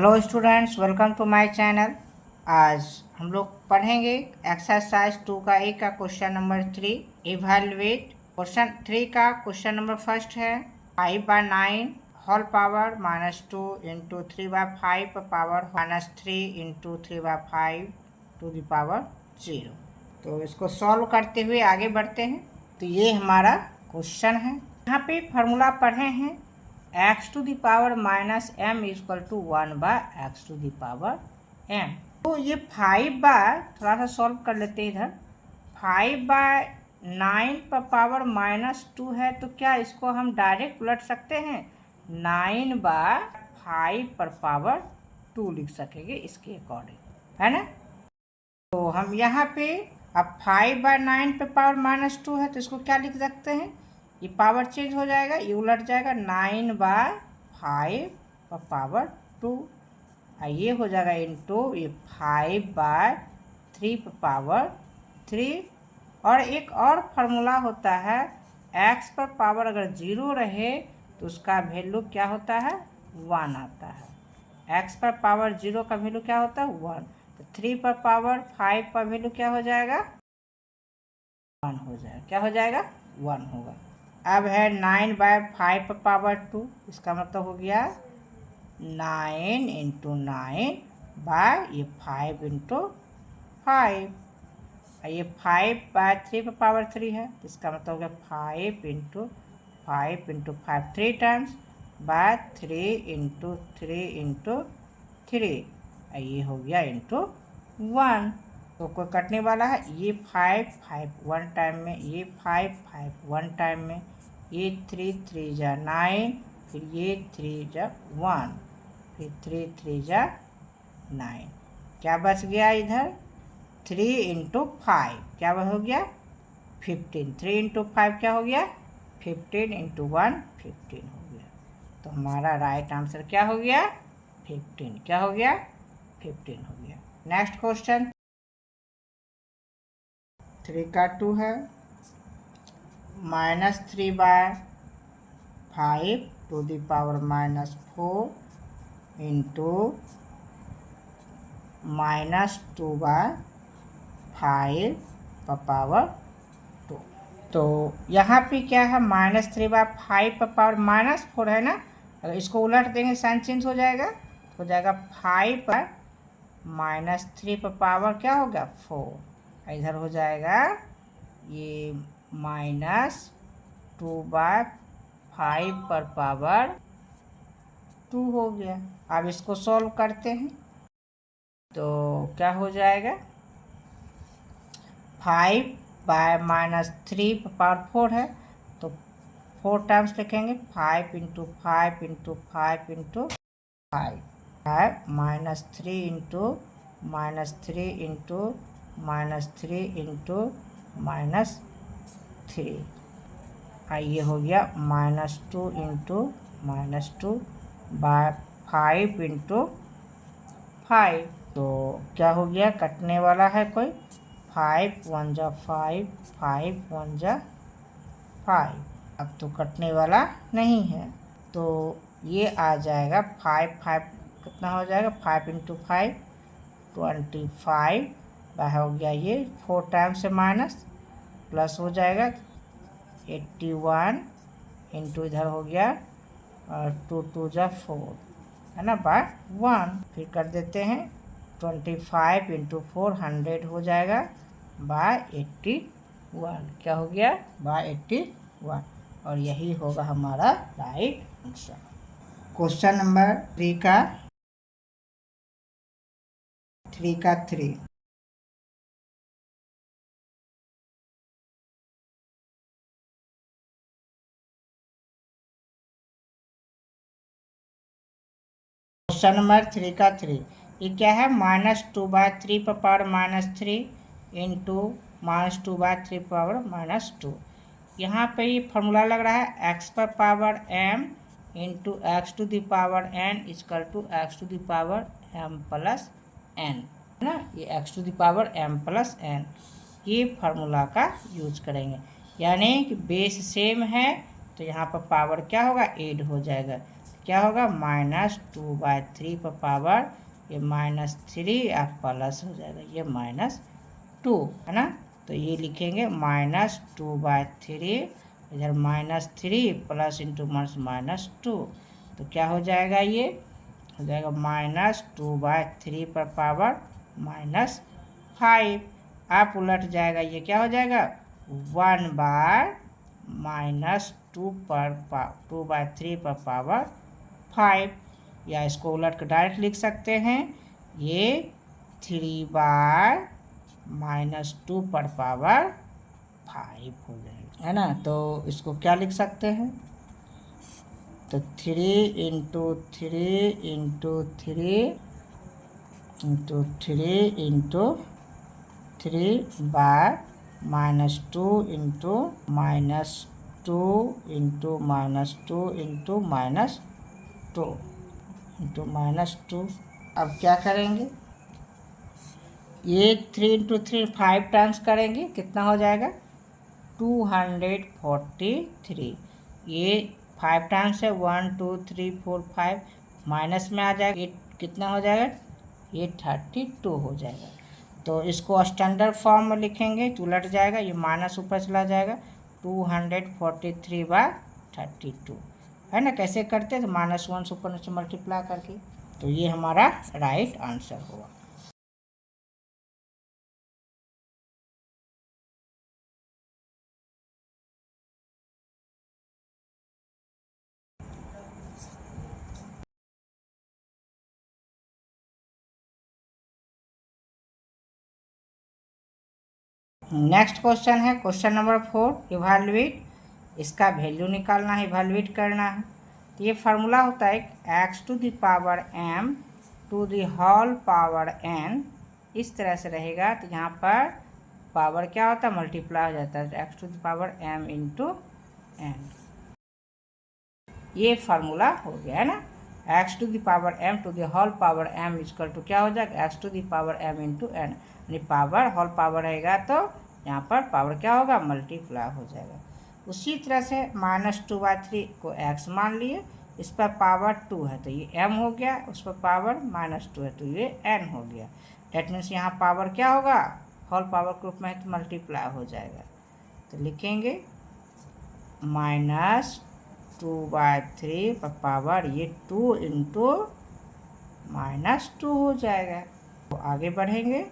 Hello students, welcome to my channel. आज हम लोग पढ़ेंगे एक्सरसाइज 2 का ए का क्वेश्चन नंबर 3। इवैल्यूएट क्वेश्चन 3 का क्वेश्चन नंबर फर्स्ट है 5/9 whole power -2 into 3/5 power -3 into 3/5 to the power 0। तो इसको सॉल्व करते हुए आगे बढ़ते हैं। तो ये हमारा क्वेश्चन है। यहाँ पे फॉर्मूला पढ़े हैं x to the power -m equal to 1/x to the power m। तो ये 5 थोड़ा सा सॉल्व कर लेते हैं इधर। 5/9 पर पावर -2 है, तो क्या इसको हम डायरेक्ट उलट सकते हैं? 9/5 पर पावर 2 लिख सकेंगे इसके अकॉर्डिंग, है ना। तो हम यहाँ पे अब 5/9 पे पावर -2 है, तो इसको क्या लिख सकते हैं? ये पावर चेंज हो जाएगा, ये उलट जाएगा 9/5 पर पावर 2, और ये हो जाएगा इंटू ये 5/3 पर पावर 3। और एक और फार्मूला होता है, x पर पावर अगर 0 रहे तो उसका वैल्यू क्या होता है? 1 आता है। x पर पावर 0 का वैल्यू क्या होता है? 1। तो 3 पर पावर 5 का वैल्यू क्या हो जाएगा? 1 हो जाएगा। क्या हो जाएगा? 1 होगा। अब है 9/5 पर पावर 2, इसका मतलब हो गया 9 इंटू 9 बाय ये 5 इंटू 5। ये 5/3 पर पावर 3 है, तो इसका मतलब हो गया 5 into 5 into 5 3 times bye 3 into 3 into 3। ये हो गया इंटू 1। तो कोई कटने वाला है, ये 5 1 टाइम में, ये 5 1 टाइम में, ये 3 3 जा 9, फिर ये 3 जा 1, फिर 3 3 जा 9। क्या बच गया इधर? 3 इंटू 5 क्या हो गया? 15। 3 इंटू 5 क्या हो गया? 15 इंटू 1 15 हो गया। तो हमारा राइट आंसर क्या हो गया? 15। क्या हो गया? 15 हो गया। नेक्स्ट क्वेश्चन 3 का 2 है -3/5 टू द पावर -4 इंटू -2/5 पर पावर 2। तो यहाँ पे क्या है? -3/5 पर पावर -4 है ना। अगर इसको उलट देंगे साइन चेंज हो जाएगा, हो जाएगा 5 पर -3 पर पावर क्या होगा? 4। इधर हो जाएगा ये -2/5 पर पावर 2 हो गया। अब इसको सॉल्व करते हैं तो क्या हो जाएगा? 5/-3 पर पावर 4 है, तो 4 टाइम्स लिखेंगे। 5 इंटू 5 इंटू 5 इंटू 5 है -3 इंटू -3 इंटू -3 इंटू -3। ये हो गया -2 इंटू -2/5 इंटू 5। तो क्या हो गया? कटने वाला है कोई? 5 1 जा 5, 5 1 जा 5। अब तो कटने वाला नहीं है, तो ये आ जाएगा 5 5 कितना हो जाएगा? 5 इंटू 5 25 हो गया। ये 4 टाइम से माइनस प्लस हो जाएगा 81 इंटू इधर हो गया और 2 2 जा 4, है ना, बाय 1। फिर कर देते हैं 25 इंटू 4 100 हो जाएगा बाय 81। क्या हो गया? बाय 81। और यही होगा हमारा राइट आंसर। क्वेश्चन नंबर 3 का 3। क्वेश्चन नंबर 3 का 3। ये क्या है? -2/3 पर पावर -3 इंटू -2/3 पावर -2। यहाँ पे ये फॉर्मूला लग रहा है x पर power m into x to the power n equal to x to the power m plus n, है ना। ये x to the power m plus n, ये फार्मूला का यूज करेंगे। यानी कि बेस सेम है, तो यहाँ पर पावर क्या होगा? ऐड हो जाएगा। क्या होगा -2/3 पर पावर ये -3 अब प्लस हो जाएगा, ये -2 है ना। तो ये लिखेंगे -2/3, इधर -3 प्लस इंटू -2, तो क्या हो जाएगा, ये हो जाएगा -2/3 पर पावर -5। आप उलट जाएगा, ये क्या हो जाएगा 1/-2/3 पर पावर 5, या इसको उलट कर डायरेक्ट लिख सकते हैं, ये 3/-2 पर पावर 5 हो जाएगा, है ना। तो इसको क्या लिख सकते हैं, तो 3 into 3 into 3 into 3 into 3/-2 into -2 into -2 into -2 into -2। अब क्या करेंगे, ये 3 इंटू 3 5 टाइम्स करेंगे, कितना हो जाएगा 243। ये 5 टाइम्स है 1 2 3 4 5, माइनस में आ जाएगा, ये कितना हो जाएगा, ये 32 हो जाएगा। तो इसको स्टैंडर्ड फॉर्म में लिखेंगे तो उलट जाएगा, ये माइनस ऊपर चला जाएगा, 243/32 है ना। कैसे करते हैं, तो -1 से ऊपर से मल्टीप्लाई करके, तो ये हमारा राइट आंसर हुआ। नेक्स्ट क्वेश्चन है क्वेश्चन नंबर 4, इवैल्यूएट। इसका वैल्यू निकालना है, इवैल्यूएट करना है। तो ये फार्मूला होता है x⁴m to the whole power n, इस तरह से रहेगा। तो यहाँ पर पावर क्या होता है, मल्टीप्लाई हो जाता है, तो x⁴m इंटू n, ये फार्मूला हो गया है ना। x⁴m to the whole power m equal to क्या हो जाएगा, x⁴m इंटू n, यानी पावर होल पावर रहेगा तो यहाँ पर पावर क्या होगा, मल्टीप्लाई हो जाएगा। उसी तरह से -2/3 को x मान लिए, इस पर पावर 2 है तो ये m हो गया, उस पर पावर -2 है तो ये n हो गया। डेट मीन्स यहाँ पावर क्या होगा, होल पावर के रूप में है तो मल्टीप्लाई हो जाएगा। तो लिखेंगे -2/3 पर पावर ये 2 इंटू -2 हो जाएगा। तो आगे बढ़ेंगे,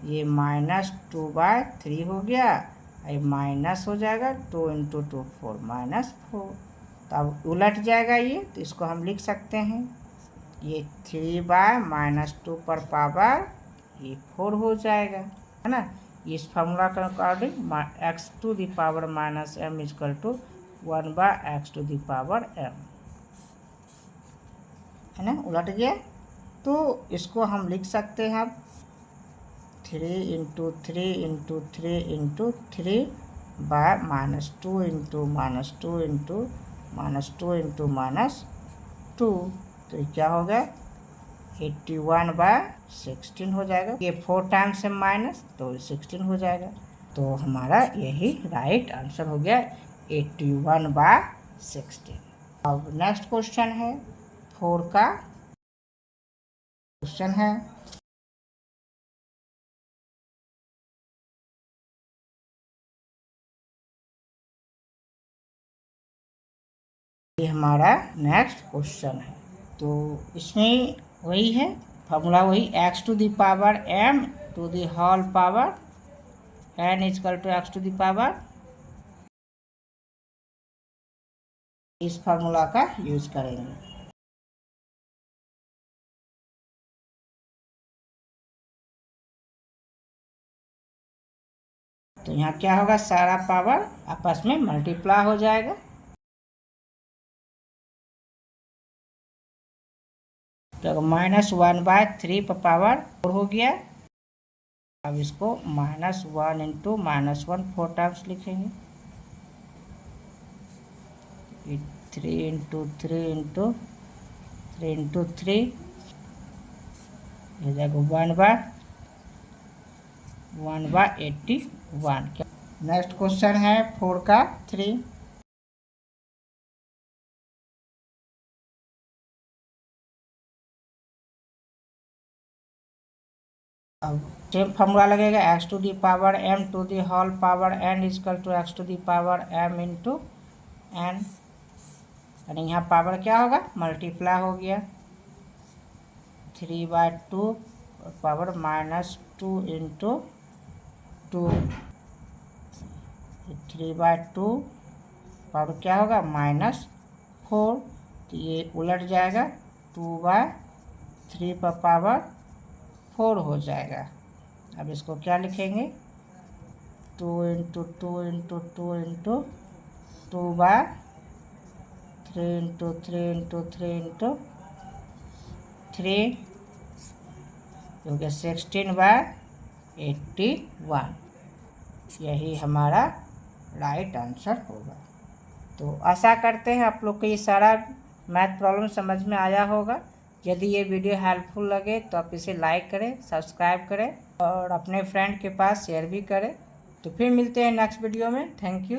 ये -2/3 हो गया, ये माइनस हो जाएगा, 2 इंटू 2 4 -4। तो अब उलट जाएगा ये, तो इसको हम लिख सकते हैं, ये 3/-2 पर पावर ये 4 हो जाएगा, है ना। इस फार्मूला के according x⁻m equal to 1/x⁻m, है ना, उलट गया। तो इसको हम लिख सकते हैं अब 3 into 3 into 3 into 3/-2 into -2 into -2 into -2, तो क्या होगा 81/16 हो जाएगा। ये 4 टाइम्स है माइनस, तो 16 हो जाएगा। तो हमारा यही राइट आंसर हो गया 81/16। अब नेक्स्ट क्वेश्चन है 4 का क्वेश्चन है, ये हमारा नेक्स्ट क्वेश्चन है। तो इसमें वही है फार्मूला, वही x⁻m to the whole power n equal to x⁻, इस फार्मूला का यूज करेंगे। तो यहाँ क्या होगा, सारा पावर आपस में मल्टीप्लाई हो जाएगा। तो -1/3 पर पावर 4 हो गया। अब इसको -1 इंटू -1 4 टाइम्स लिखेंगे, 3 इंटू 3 इंटू 3 इंटू 3 हो जाएगा 1/81। नेक्स्ट क्वेश्चन है 4 का 3। अब सेम फार्मूला लगेगा, x to the power m to the whole power n equal to x to the power m into n, यानी यहाँ पावर क्या होगा, मल्टीप्लाई हो गया 3/2 पावर -2 इंटू 2, 3/2 पावर क्या होगा -4, तो ये उलट जाएगा 2/3 पर पावर 4 हो जाएगा। अब इसको क्या लिखेंगे 2 into 2 into 2 into 2/3 into 3 into 3 into 3 हो गया 16/81। यही हमारा राइट आंसर होगा। तो आशा करते हैं आप लोग को ये सारा मैथ प्रॉब्लम समझ में आया होगा। यदि ये वीडियो हेल्पफुल लगे तो आप इसे लाइक करें, सब्सक्राइब करें और अपने फ्रेंड के पास शेयर भी करें। तो फिर मिलते हैं नेक्स्ट वीडियो में। Thank you.